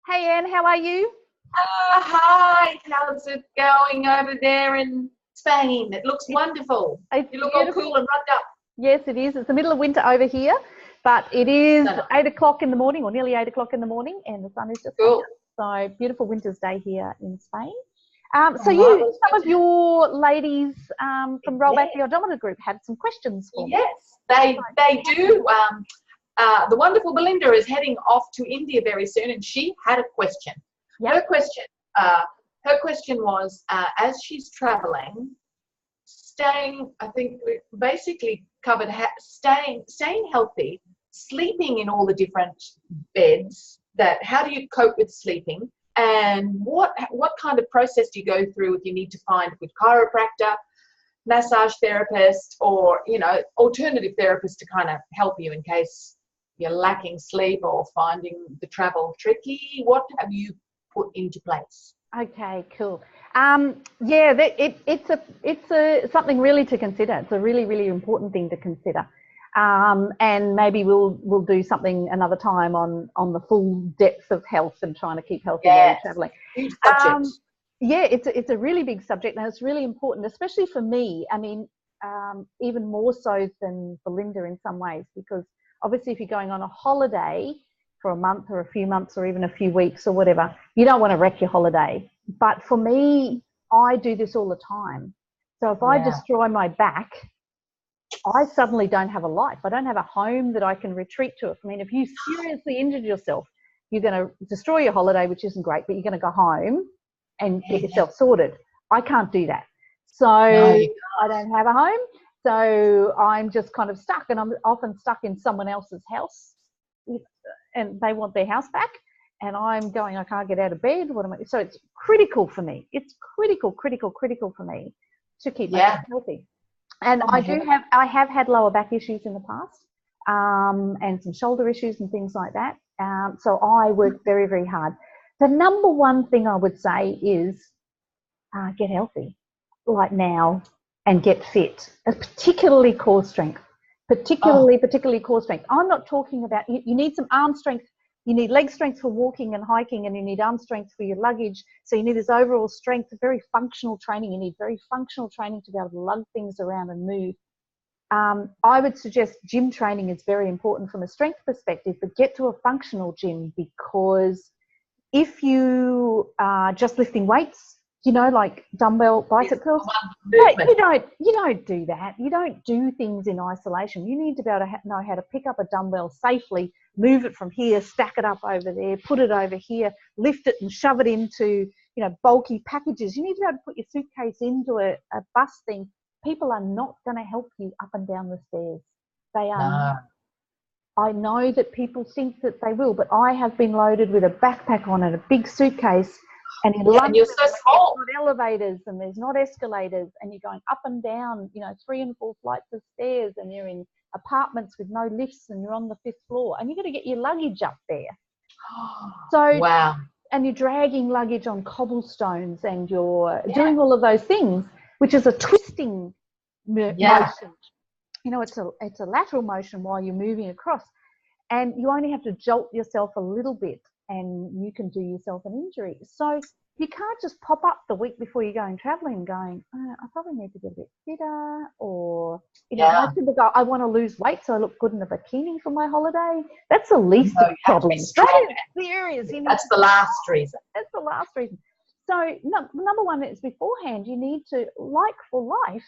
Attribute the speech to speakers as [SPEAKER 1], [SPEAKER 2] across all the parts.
[SPEAKER 1] Hey Anne, how are you?
[SPEAKER 2] Hi, how's it going over there in Spain? It looks wonderful.
[SPEAKER 1] It's
[SPEAKER 2] You look all
[SPEAKER 1] beautiful.
[SPEAKER 2] cool and rugged up.
[SPEAKER 1] Yes, it is. It's the middle of winter over here, but it is
[SPEAKER 2] So
[SPEAKER 1] 8 o'clock in the morning, or nearly 8 o'clock in the morning, and the sun is just
[SPEAKER 2] cool.
[SPEAKER 1] coming up. So beautiful winter's day here in Spain. So
[SPEAKER 2] Oh, it was
[SPEAKER 1] some of your ladies from Rollback
[SPEAKER 2] Yeah.
[SPEAKER 1] the Odometer group had some questions for me.
[SPEAKER 2] Yes, they do. The wonderful Belinda is heading off to India very soon, and she had a question.
[SPEAKER 1] Yep.
[SPEAKER 2] Her question was, as she's traveling, staying, I think we basically covered staying healthy, sleeping in all the different beds. How do you cope with sleeping, and what kind of process do you go through if you need to find a good chiropractor, massage therapist, or alternative therapist to kind of help you in case you're lacking sleep or finding the travel tricky? What have you put into place?
[SPEAKER 1] Okay, cool. It's something really to consider. It's a really, really important thing to consider. And maybe we'll do something another time on the full depth of health and trying to keep healthy while you're traveling.
[SPEAKER 2] Huge subject.
[SPEAKER 1] It's a really big subject, and it's really important, especially for me. I mean, even more so than Belinda in some ways, because obviously if you're going on a holiday for a month or a few months or even a few weeks or whatever, you don't want to wreck your holiday. But for me, I do this all the time. So if I destroy my back, I suddenly don't have a life. I don't have a home that I can retreat to. I mean, if you seriously injured yourself, you're going to destroy your holiday, which isn't great, but you're going to go home and get yourself sorted. I can't do that. So I don't have a home. So I'm just kind of stuck, and I'm often stuck in someone else's house, and they want their house back, and I'm going, I can't get out of bed. So it's critical for me. It's critical for me to keep myself healthy. And I have had lower back issues in the past, and some shoulder issues and things like that. So I work very, very hard. The number one thing I would say is get healthy, like now, and get fit, particularly core strength. Particularly core strength. I'm not talking about, you need some arm strength, you need leg strength for walking and hiking, and you need arm strength for your luggage. So you need this overall strength, very functional training. You need very functional training to be able to lug things around and move. I would suggest gym training is very important from a strength perspective, but get to a functional gym, because if you are just lifting weights, like dumbbell bicep curls, you don't do that. You don't do things in isolation. You need to be able to know how to pick up a dumbbell safely, move it from here, stack it up over there, put it over here, lift it and shove it into, bulky packages. You need to be able to put your suitcase into a bus thing. People are not going to help you up and down the stairs. They are not. I know that people think that they will, but I have been loaded with a backpack on and a big suitcase, and in London,
[SPEAKER 2] you're so small.
[SPEAKER 1] There's not elevators and there's not escalators, and you're going up and down, 3 and 4 flights of stairs, and you're in apartments with no lifts, and you're on the 5th floor, and you've got to get your luggage up there. So, wow. And you're dragging luggage on cobblestones, and you're doing all of those things, which is a twisting motion. It's a lateral motion while you're moving across, and you only have to jolt yourself a little bit, and you can do yourself an injury. So you can't just pop up the week before you're going traveling going, I probably need to get a bit fitter, or most people go, I want to lose weight so I look good in a bikini for my holiday. That's the least of problems. That is serious.
[SPEAKER 2] That's the last reason.
[SPEAKER 1] That's the last reason. So number one is beforehand, you need to, like for life,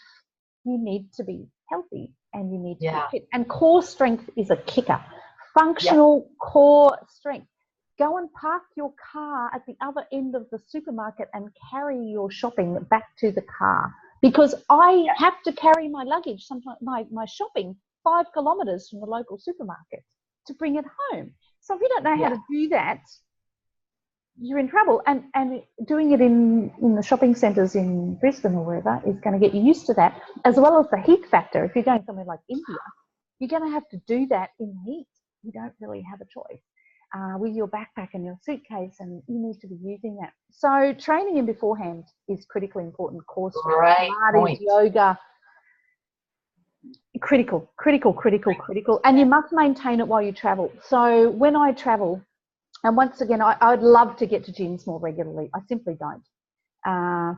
[SPEAKER 1] you need to be healthy, and you need to be fit. And core strength is a kicker. Functional core strength. Go and park your car at the other end of the supermarket and carry your shopping back to the car, because I have to carry my luggage, sometimes my shopping, 5 kilometres from the local supermarket to bring it home. So if you don't know how to do that, you're in trouble. And doing it in the shopping centres in Brisbane or wherever is going to get you used to that, as well as the heat factor. If you're going somewhere like India, you're going to have to do that in the heat. You don't really have a choice. With your backpack and your suitcase, and you need to be using that. So training in beforehand is critically important. Core strength, Pilates, yoga, critical. And you must maintain it while you travel. So when I travel, And once again, I'd love to get to gyms more regularly. I simply don't,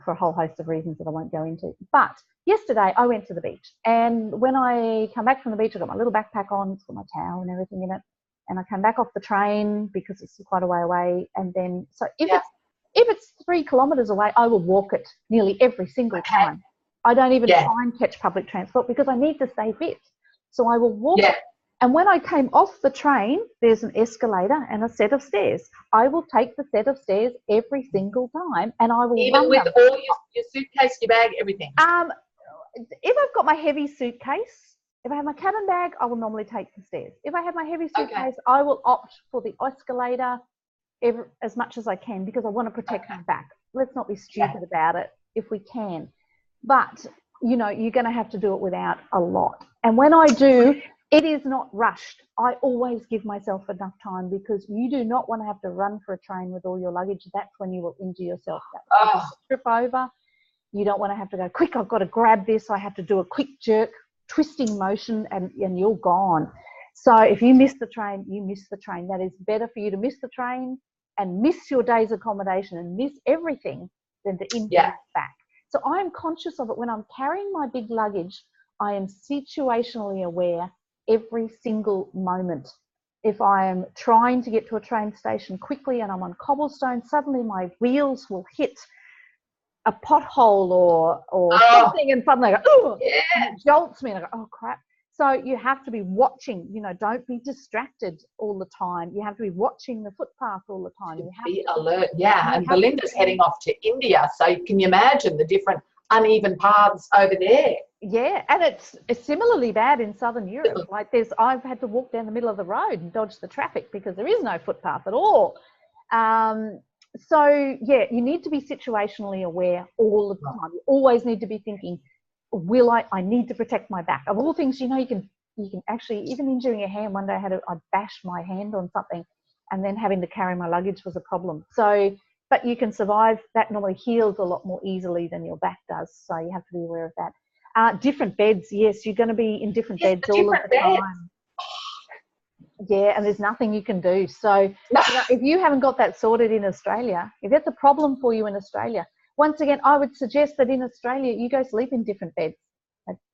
[SPEAKER 1] for a whole host of reasons that I won't go into. But yesterday I went to the beach, and when I come back from the beach, I got my little backpack on, it's got my towel and everything in it, and I come back off the train because it's quite a way away. And then, so if it's 3 kilometres away, I will walk it nearly every single time. I don't even try and catch public transport because I need to stay fit. So I will walk it. And when I came off the train, there's an escalator and a set of stairs. I will take the set of stairs every single time, and I will
[SPEAKER 2] even with all your suitcase, your bag, everything.
[SPEAKER 1] If I've got my heavy suitcase, if I have my cabin bag, I will normally take the stairs. If I have my heavy suitcase, I will opt for the escalator as much as I can because I want to protect my back. Let's not be stupid about it if we can. But, you know, you're going to have to do it without a lot. And when I do, it is not rushed. I always give myself enough time because you do not want to have to run for a train with all your luggage. That's when you will injure yourself. Trip over. You don't want to have to go, quick, I've got to grab this. I have to do a quick jerk, twisting motion, and you're gone. So if you miss the train, you miss the train. That is better for you to miss the train and miss your day's accommodation and miss everything than to injure your back. So I am conscious of it. When I'm carrying my big luggage, I am situationally aware every single moment. If I am trying to get to a train station quickly and I'm on cobblestone, suddenly my wheels will hit a pothole or something, and suddenly I go, and it jolts me, and I go, oh crap. So you have to be watching, you know, don't be distracted all the time. You have to be watching the footpath all the time. You have
[SPEAKER 2] be alert, and Belinda's heading off to India, so can you imagine the different uneven paths over there?
[SPEAKER 1] Yeah, and it's similarly bad in Southern Europe. Like I've had to walk down the middle of the road and dodge the traffic because there is no footpath at all. So yeah, you need to be situationally aware all of the time. You always need to be thinking, I need to protect my back. Of all things, you know, you can actually, even injuring your hand. One day I bashed my hand on something, and then having to carry my luggage was a problem. So, but you can survive. That normally heals a lot more easily than your back does. So you have to be aware of that. Different beds, yes, you're going to be in different beds all of the time. Yeah, and there's nothing you can do. So you know, if you haven't got that sorted in Australia, if that's a problem for you in Australia, once again, I would suggest that in Australia you go sleep in different beds.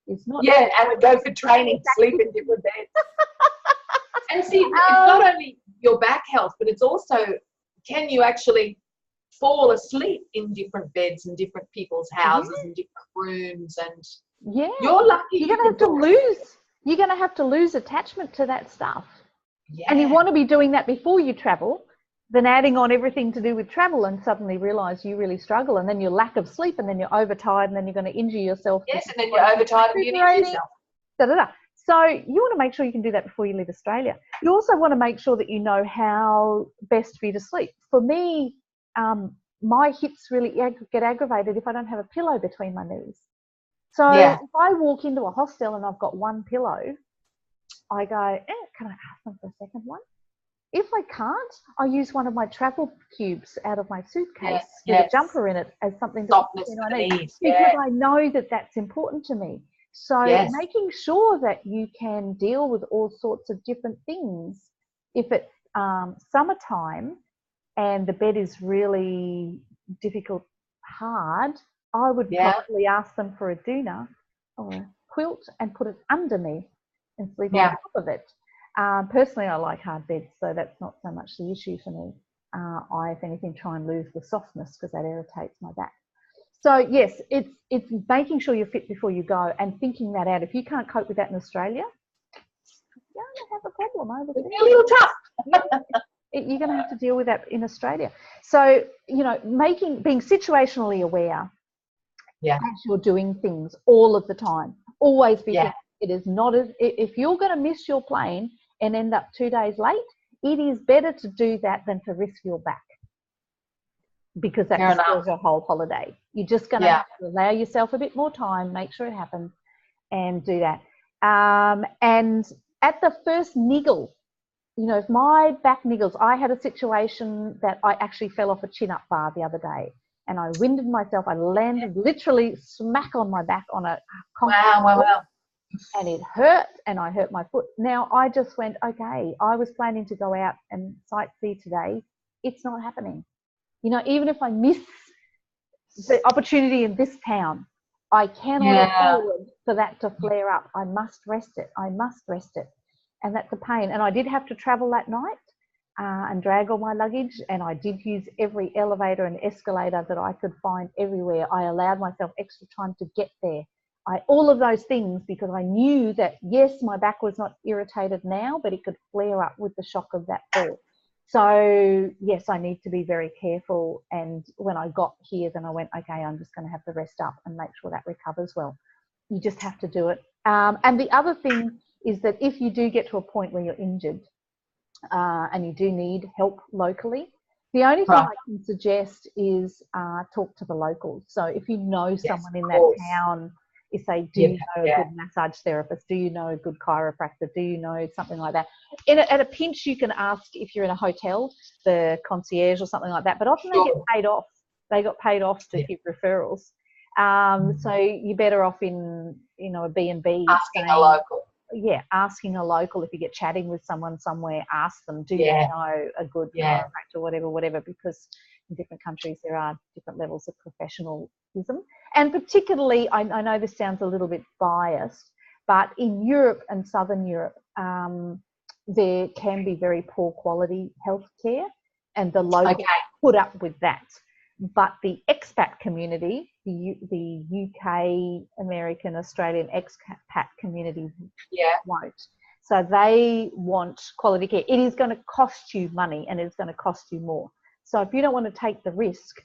[SPEAKER 1] It's not.
[SPEAKER 2] Yeah, and we go for training, sleep in different beds. And see, it's not only your back health, but it's also, can you actually fall asleep in different beds in different people's houses and different rooms? And you're lucky.
[SPEAKER 1] You're going to have to lose. You're going to have to lose attachment to that stuff. Yeah. And you want to be doing that before you travel, than adding on everything to do with travel and suddenly realise you really struggle, and then your lack of sleep, and then you're overtired, and then you're going to injure yourself.
[SPEAKER 2] Yes, and then you're overtired and you injure yourself.
[SPEAKER 1] So you want to make sure you can do that before you leave Australia. You also want to make sure that you know how best for you to sleep. For me, my hips really get aggravated if I don't have a pillow between my knees. So if I walk into a hostel and I've got one pillow, I go, can I ask them for a second one? If I can't, I use one of my travel cubes out of my suitcase with a jumper in it as something to
[SPEAKER 2] softness for the knees.
[SPEAKER 1] Because I know that that's important to me. So making sure that you can deal with all sorts of different things. If it's summertime and the bed is really difficult, hard, I would probably ask them for a doona or a quilt and put it under me and sleep on top of it. Personally, I like hard beds, so that's not so much the issue for me. I, if anything, try and lose the softness because that irritates my back. So yes, it's making sure you're fit before you go and thinking that out. If you can't cope with that in Australia, you're going to have a problem over there.
[SPEAKER 2] It's a little tough.
[SPEAKER 1] You're going to have to deal with that in Australia. So, you know, being situationally aware as you're doing things all of the time. Always be thinking, it is not as, if you're going to miss your plane and end up 2 days late, it is better to do that than to risk your back, because that destroys your whole holiday. You're just going to have to allow yourself a bit more time, make sure it happens, and do that. And at the first niggle, you know, if my back niggles, I had a situation that I actually fell off a chin-up bar the other day, and I winded myself. I landed literally smack on my back on a concrete floor.
[SPEAKER 2] Wow.
[SPEAKER 1] and it hurt, and I hurt my foot. Now I just went, okay, I was planning to go out and sightsee today. It's not happening. You know, even if I miss the opportunity in this town, I cannot afford for that to flare up. I must rest it. I must rest it. And that's a pain. And I did have to travel that night and drag all my luggage. And I did use every elevator and escalator that I could find everywhere. I allowed myself extra time to get there. All of those things, because I knew that, yes, my back was not irritated now, but it could flare up with the shock of that fall. So, yes, I need to be very careful. And when I got here, then I went, okay, I'm just going to have to rest up and make sure that recovers well. You just have to do it. And the other thing is that if you do get to a point where you're injured and you do need help locally, the only thing I can suggest is talk to the locals. So if you know someone in that town, you say, do you know a good massage therapist? Do you know a good chiropractor? Do you know something like that? At a pinch, you can ask if you're in a hotel, the concierge or something like that. But often they get paid off. They got paid off to give referrals. So you're better off in, you know, a B&B.
[SPEAKER 2] Asking a local.
[SPEAKER 1] Yeah, asking a local. If you get chatting with someone somewhere, ask them, do they know a good chiropractor, whatever, because in different countries there are different levels of professionalism. And particularly, I know this sounds a little bit biased, but in Europe and Southern Europe, there can be very poor quality healthcare, and the locals put up with that. But the expat community, the UK, American, Australian expat community won't. So they want quality care. It is going to cost you money, and it's going to cost you more. So if you don't want to take the risk,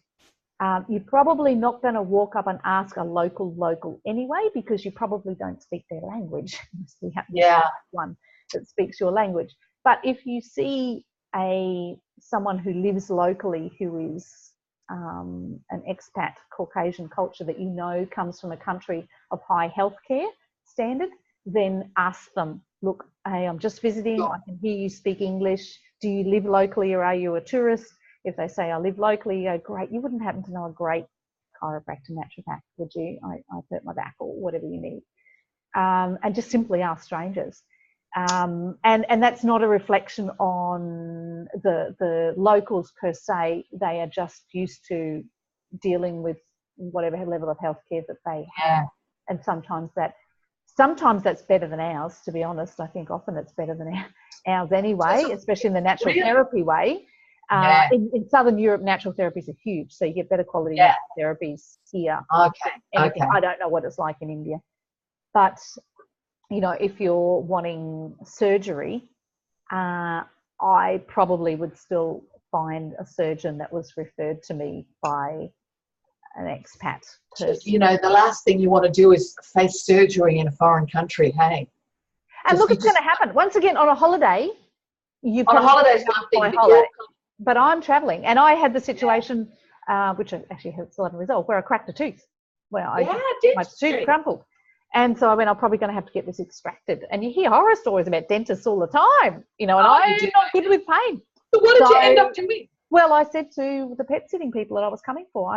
[SPEAKER 1] you're probably not going to walk up and ask a local anyway, because you probably don't speak their language. You have to find one that speaks your language. But if you see someone who lives locally who is an expat Caucasian culture that you know comes from a country of high healthcare standard, then ask them, look, hey, I'm just visiting. I can hear you speak English. Do you live locally, or are you a tourist? If they say, I live locally, you go, great. You wouldn't happen to know a great chiropractor, naturopath, would you? I've hurt my back, or whatever you need. And just simply ask strangers. And that's not a reflection on the locals per se. They are just used to dealing with whatever level of healthcare that they have. And sometimes that's better than ours, to be honest. I think often it's better than ours anyway, especially in the natural therapy way. In Southern Europe, natural therapies are huge, so you get better quality therapies here. I don't know what it's like in India, but you know, if you're wanting surgery, I probably would still find a surgeon that was referred to me by an expat person.
[SPEAKER 2] You know, the last thing you want to do is face surgery in a foreign country, hey?
[SPEAKER 1] And look, it's going to happen. Once again, on a holiday,
[SPEAKER 2] on a holiday is one thing,
[SPEAKER 1] but I'm traveling, and I had the situation, which I actually still haven't resolved, where I cracked a tooth. Well, my tooth crumpled. And so I went, I'm probably going to have to get this extracted. And you hear horror stories about dentists all the time, you know, and I'm not good with pain.
[SPEAKER 2] So what did you end up doing?
[SPEAKER 1] Well, I said to the pet sitting people that I was coming for,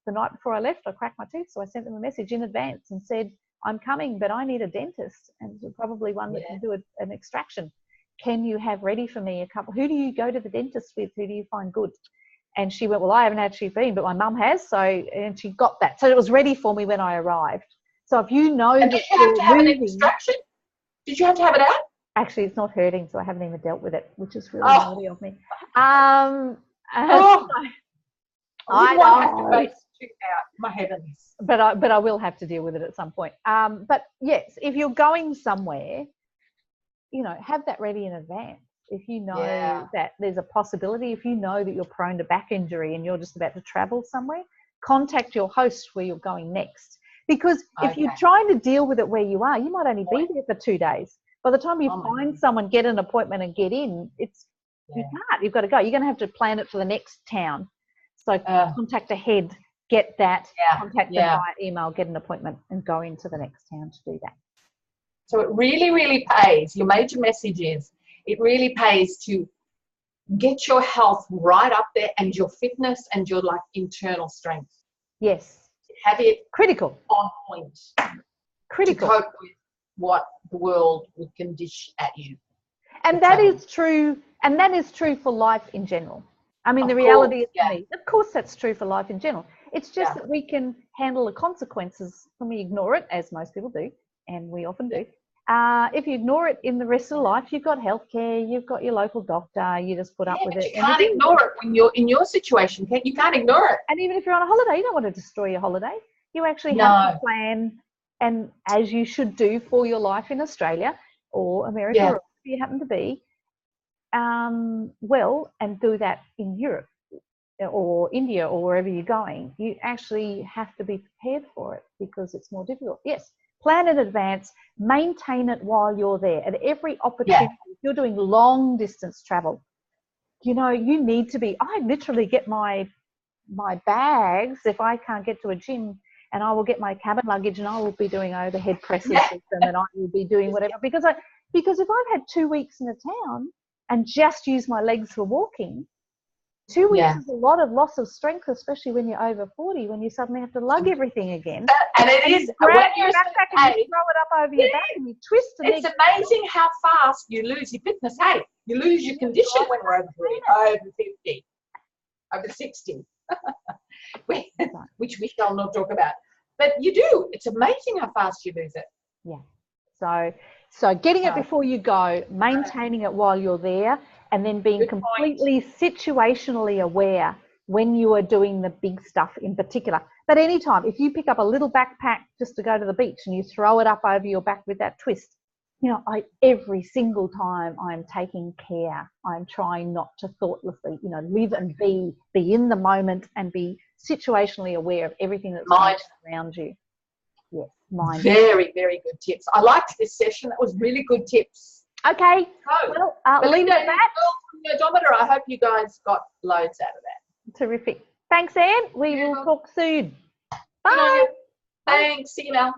[SPEAKER 1] the night before I left, I cracked my tooth. So I sent them a message in advance and said, I'm coming, but I need a dentist, and probably one that can do an extraction. Can you have ready for me a couple? Who do you go to the dentist with? Who do you find good? And she went, well, I haven't actually been, but my mum has. And she got that. So it was ready for me when I arrived. So if you know that
[SPEAKER 2] did you have to have an extraction? Did you have to have it out?
[SPEAKER 1] Actually, it's not hurting, so I haven't even dealt with it, which is really naughty of me. I
[SPEAKER 2] have to face tooth out. My heavens.
[SPEAKER 1] But I will have to deal with it at some point. But yes, if you're going somewhere, you know, have that ready in advance. If you know that there's a possibility, if you know that you're prone to back injury and you're just about to travel somewhere, contact your host where you're going next. Because if you're trying to deal with it where you are, you might only be there for 2 days. By the time you find someone, get an appointment and get in, you can't. You've got to go. You're going to have to plan it for the next town. So contact ahead, get that, contact them via email, get an appointment, and go into the next town to do that.
[SPEAKER 2] So it really, really pays. Your major message is it really pays to get your health right up there, and your fitness and your internal strength.
[SPEAKER 1] Yes.
[SPEAKER 2] Have it
[SPEAKER 1] critical
[SPEAKER 2] on point.
[SPEAKER 1] Critical.
[SPEAKER 2] To cope with what the world can dish at you.
[SPEAKER 1] And that is true. And that is true for life in general. I mean, the reality is, for me, of course, that's true for life in general. It's just that we can handle the consequences when we ignore it, as most people do, and we often do. If you ignore it in the rest of life, you've got healthcare, you've got your local doctor, you just put up with it.
[SPEAKER 2] You can't ignore it when you're in your situation. You can't ignore it.
[SPEAKER 1] And even if you're on a holiday, you don't want to destroy your holiday. You actually have to plan, and as you should do for your life in Australia or America, or wherever you happen to be, and do that in Europe or India or wherever you're going. You actually have to be prepared for it because it's more difficult. Yes, plan in advance, maintain it while you're there. At every opportunity, if you're doing long distance travel, you know, you need to be, I literally get my bags if I can't get to a gym, and I will get my cabin luggage and I will be doing overhead presses with them, and I will be doing whatever, because if I've had 2 weeks in a town and just use my legs for walking, 2 weeks is a lot of loss of strength, especially when you're over 40, when you suddenly have to lug everything again.
[SPEAKER 2] And it is,
[SPEAKER 1] when you're backpack and you throw it up over your back and you twist it.
[SPEAKER 2] It's amazing how fast you lose your fitness, hey? You lose your condition when we're over 40, over 50, over 60, which we shall not talk about. But you do. It's amazing how fast you lose it.
[SPEAKER 1] Yeah. So getting it before you go, maintaining it while you're there, and then being completely situationally aware when you are doing the big stuff in particular. But anytime, if you pick up a little backpack just to go to the beach and you throw it up over your back with that twist, you know, every single time I'm taking care, I'm trying not to thoughtlessly, you know, live and be in the moment and be situationally aware of everything that's going around you. Yes, mind.
[SPEAKER 2] Very, very good tips. I liked this session. That was really good tips.
[SPEAKER 1] Okay. So, well, leave it at that.
[SPEAKER 2] The odometer, I hope you guys got loads out of that.
[SPEAKER 1] Terrific. Thanks, Anne. We will talk soon. Bye.
[SPEAKER 2] Thanks. See you now.